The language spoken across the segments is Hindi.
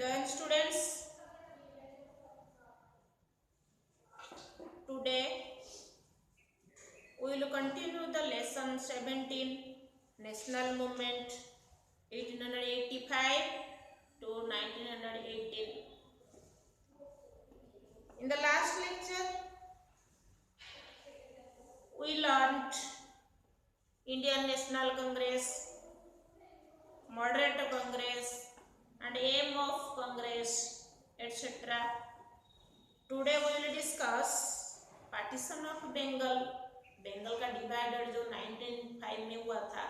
Then students, today we will continue the lesson 17, National Movement 1885 to 1918. In the last lecture, we learned Indian National Congress, Moderate Congress, and aim of Congress, etc. Today we will discuss partition of Bengal. Bengal का डिवाइडर जो 1905 में हुआ था,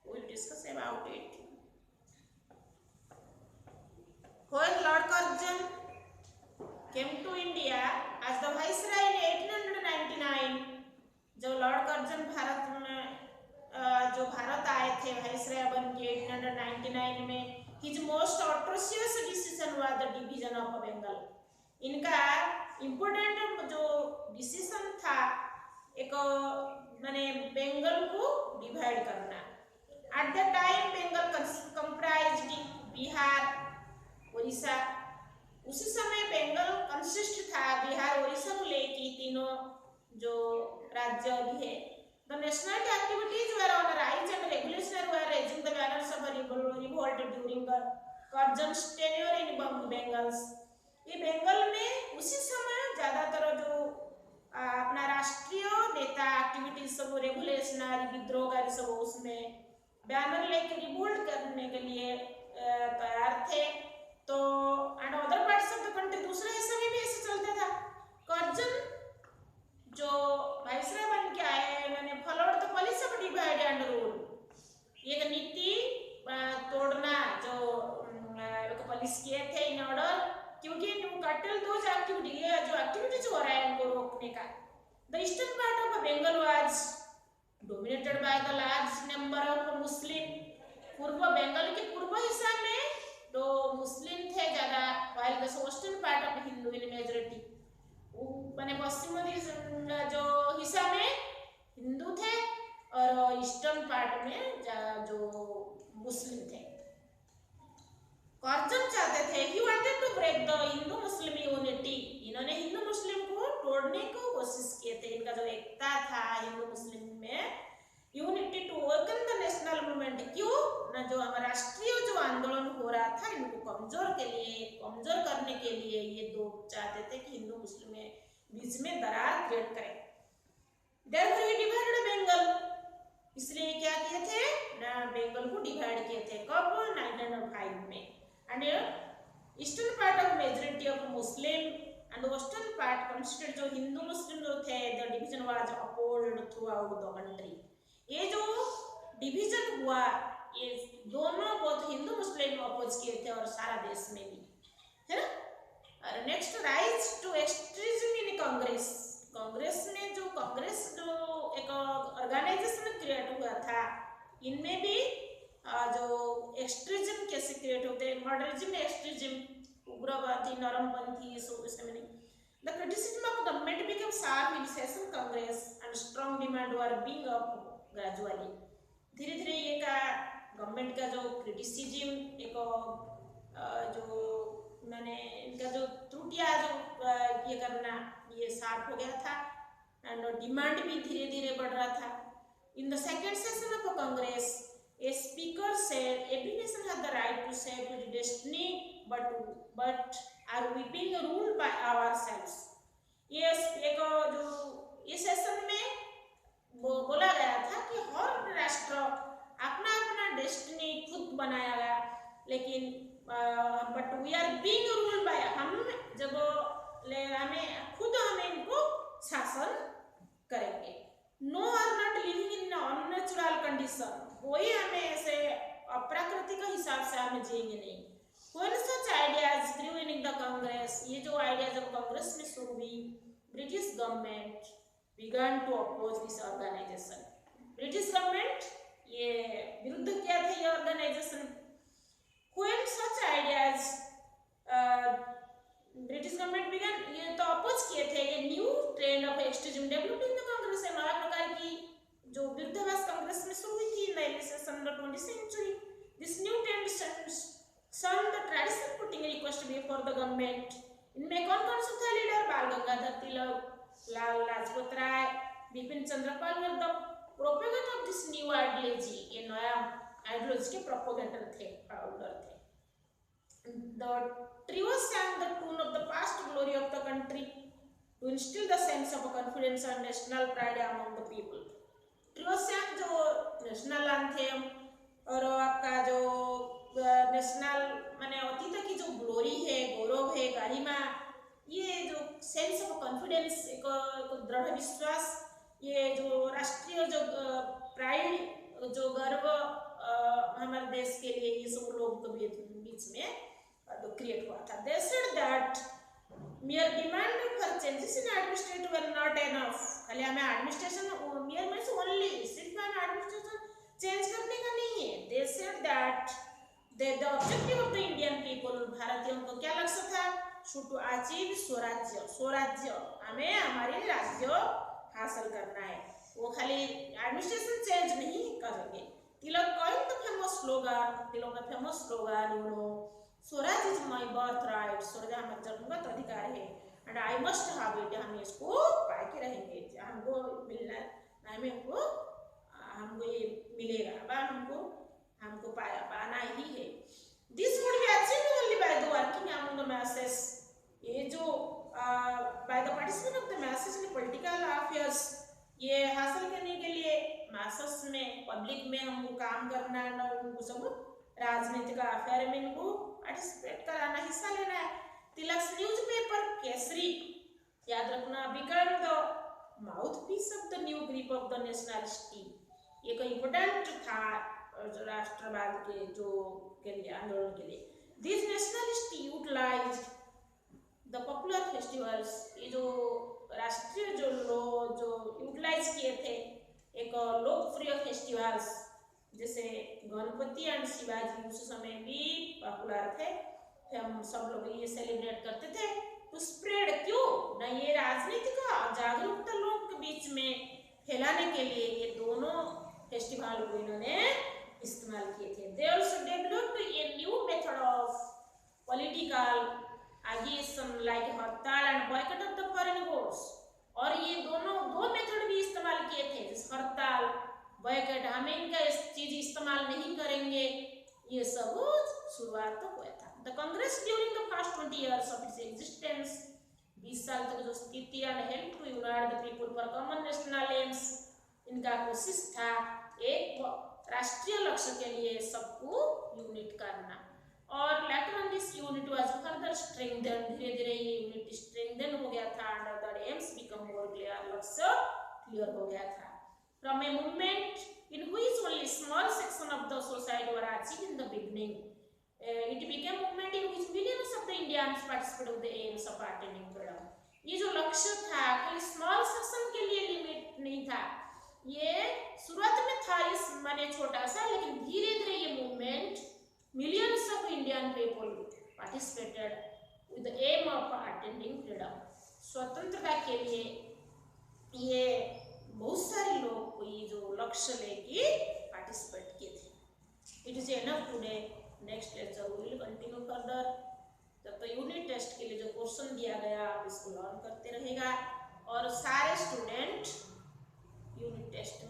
we will discuss about it. When Lord Curzon came to India as the viceroy in 1899, जो लॉर्ड कर्जन भारत में जो भारत आए थे वाइसराय बन के 1899 में, his most atrocious decision was the division of Bengal. इनका इम्पोर्टेंट जो डिसीजन था एक माने बंगाल को डिवाइड करना. At the time Bengal comprised Bihar, Orissa. उसी समय बंगाल कंसिस्ट था बिहार, उड़ीसा को लेके तीनों जो राज्य अभी है. The national activities were on rise and regulation were raising the banners of revolt during the Curzon's tenure in Bengals. ये बंगाल में उसी समय ज्यादातर जो अपना राष्ट्रीय नेता एक्टिविटीज सब रेगुलेशनरी विद्रोहकारी सब उसमें बैनर लेके रिवोल्ट करने के लिए तैयार थे. तो and other parts of the country दूसरे हिस्से में भी ऐसे चलता था. कर्जन जो वाइसराय बन के आए, मैंने followed the policy of divide and rule. ये नीति तोड़ना जो पॉलिसी किए थे इन ऑर्डर, क्योंकि कटल दो एक्टिविटी जो एक्टिविटीज हो रहा है उनको रोकने का. The eastern part of Bengal was dominated by the large number of Muslim. पूर्व बंगाल के पूर्व हिस्सा में तो मुस्लिम थे ज्यादा, while the western part of Hindu in majority. माने पश्चिम जो हिस्सा में हिंदू थे और ईस्टर्न पार्ट में जो मुस्लिम थे. कर्जन चाहते थे, he wanted to break the Hindu Muslim unity. इन्होंने हिंदू मुस्लिम को तोड़ने को कोशिश किए थे. इनका जो एकता था हिंदू मुस्लिम में, unity to work in the national movement. क्यों ना जो हमारा राष्ट्रीय जो आंदोलन हो रहा था इनको कमजोर करने के लिए ये दो चाहते थे कि हिंदू मुस्लिम में बीच में दरार क्रिएट करें. Therefore he divided Bengal. इसलिए क्या किए थे ना, बंगाल को डिवाइड किए थे. कब? 1905 में. And eastern part of majority of Muslim and western part consisted जो हिंदू मुस्लिम जो थे, the division was opposed through out the country. ये जो डिवीजन हुआ ये दोनों बहुत हिंदू मुस्लिम अपोज किए थे और सारा देश में भी, है ना. और next rise to extremism in Congress. Congress में जो एक ऑर्गेनाइजेशन क्रिएट हुआ था, इनमें भी जो एक्सट्रीमिज्म कैसे क्रिएट होते हैं, मॉडरेनिज्म, एक्सट्रीमिज्म, उग्रवादी, नरमपंथी, सो इसमें नहीं. The criticism of government become sharp in session Congress and strong demand were being up gradually. धीरे धीरे ये का गवर्नमेंट का जो क्रिटिसिज्म एक जो मैंने इनका जो त्रुटियां जो ये करना ये शार्प हो गया था एंड डिमांड भी धीरे धीरे बढ़ रहा था. In the second session of Congress a speaker said every nation has the right to shape its destiny but are we being ruled by ourselves. ये एक जो इस सेशन में बोला गया था कि हर राष्ट्र अपना अपना डेस्टिनी खुद बनाएगा, लेकिन but we are being ruled by, हम जब हमें इनको शासन करेंगे. No are not living in unnatural condition. कोई हमें ऐसे अप्राकृतिक हिसाब से हमें जिएंगे नहीं. When such ideas grew in the Congress, ये जो आइडिया जब कांग्रेस में शुरू हुई, British government began to oppose this organization. British government ये विरुद्ध किया था ये organisation. When such ideas British government began ये तो अपोज किए थे. ये new trend of extremism developed in the Congress. नया प्रकार की जो विरुद्धवाद कांग्रेस में शुरू हुई थी in the 20th century. This new trend shunned the traditional government. इनमें कौन कौन सा था leader? Bal Gangadhar Tilak, Lal Lajpat Rai, Bipin Chandra Pal were the propagator of this new ideology. ये नया आइडियोलॉजी के प्रोपेगेटर थे, फाउंडर थे। The trio sang the tune of the past glory of the country to instill the sense of confidence and national pride among the people. Trio sang जो नेशनल एंथम और आपका जो नेशनल माने अतीत की जो ग्लोरी है, गौरव है, गरिमा, ये जो सेंस ऑफ कॉन्फिडेंस, एक दृढ़ विश्वास, ये जो राष्ट्रीय जो प्राइड, जो गर्व हमारे देश के लिए, ये सब लोगों के बीच में तो क्रिएट हुआ था। They said that mere demand for changes in administration were not enough। खाली हमें एडमिनिस्ट्रेशन mere में से ओनली सिर्फ हमें एडमिनिस्ट्रेशन चेंज करने का नहीं है। They said that the objective of the Indian people, भारतीयों को क्या लक्ष्य था? should to achieve स्वराज्य। स्वराज्य, हमें हमारी राज्य हासिल करना है। वो खाली एडमिनिस्ट्रेशन चेंज नहीं करेंगे। तिलक coined the famous slogan, तिलक का famous slogan, you know, Swaraj is my birth right, Swaraj हमारा जन्मगत अधिकार है, and I must have it, हम इसको पाए के रहेंगे, हमको मिलना हमें हमको ये मिलेगा, हमको पाना ही है। This would be achieved only by the working among the messes. ये जो by the participation of the messes in political affairs, ये हासिल करने के लिए मैसेस में, पब्लिक में हमको काम करना है, उनको सब राजनीतिक अफेयर में इनको पार्टिसिपेट कराना, हिस्सा लेना है। तिलक न्यूज़पेपर केसरी, याद रखना, become the mouthpiece of the new grip of the nationalist. ये कोई इम्पोर्टेंट था राष्ट्रवाद के जो के लिए, आंदोलन के लिए। This nationalist utilise the popular festivals, ये जो राष्ट्रीय जो यूटिलाइज किए थे एक लोकप्रिय फेस्टिवल्स, जैसे गणपति एंड शिवाजी उस समय भी पॉपुलर थे, हम सब लोग ये सेलिब्रेट करते थे। तो स्प्रेड क्यों ना, ये राजनीति का जागरूकता लोगों के बीच में फैलाने के लिए ये दोनों फेस्टिवल को इन्होंने इस्तेमाल किए थे। They also developed a new method of political agitation like hartal and boycott of the foreign goods. और ये दो मेथड भी इस्तेमाल किए थे, जैसे हड़ताल, बॉयकॉट, हमें इनका चीज इस्तेमाल नहीं करेंगे, ये सब शुरुआत तो हुआ था। The Congress during the first 20 years of its existence, 20 साल तक जो स्थिति and help to unite the people for common national aims, इनका कोशिश था एक राष्ट्रीय लक्ष्य के लिए सबको यूनिट करना। और later on this unit was further strengthened, धीरे धीरे ये यूनिट स्ट्रेंथेन हो गया था, and the AIIMS become more clear, लक्ष्य क्लियर हो गया था। From a movement in which only small section of the society were achieved in the beginning, it became a movement in which millions of the Indians participated with the aims of attaining freedom। ये जो लक्ष्य था खाली स्मॉल सेक्शन के लिए लिमिट नहीं था, ये शुरुआत में था इस माने छोटा सा, लेकिन धीरे धीरे ये movement millions of Indian people participated with the aim of attaining freedom. स्वतंत्रता के लिए ये बहुत सारे लोग ये जो लक्ष्य लेके पार्टिसिपेट किए थे। It is enough today, next lecture we will continue further. तब तो यूनिट टेस्ट के लिए जो क्वेश्चन दिया गया आप इसको लर्न करते रहेगा, और सारे स्टूडेंट यूनिट टेस्ट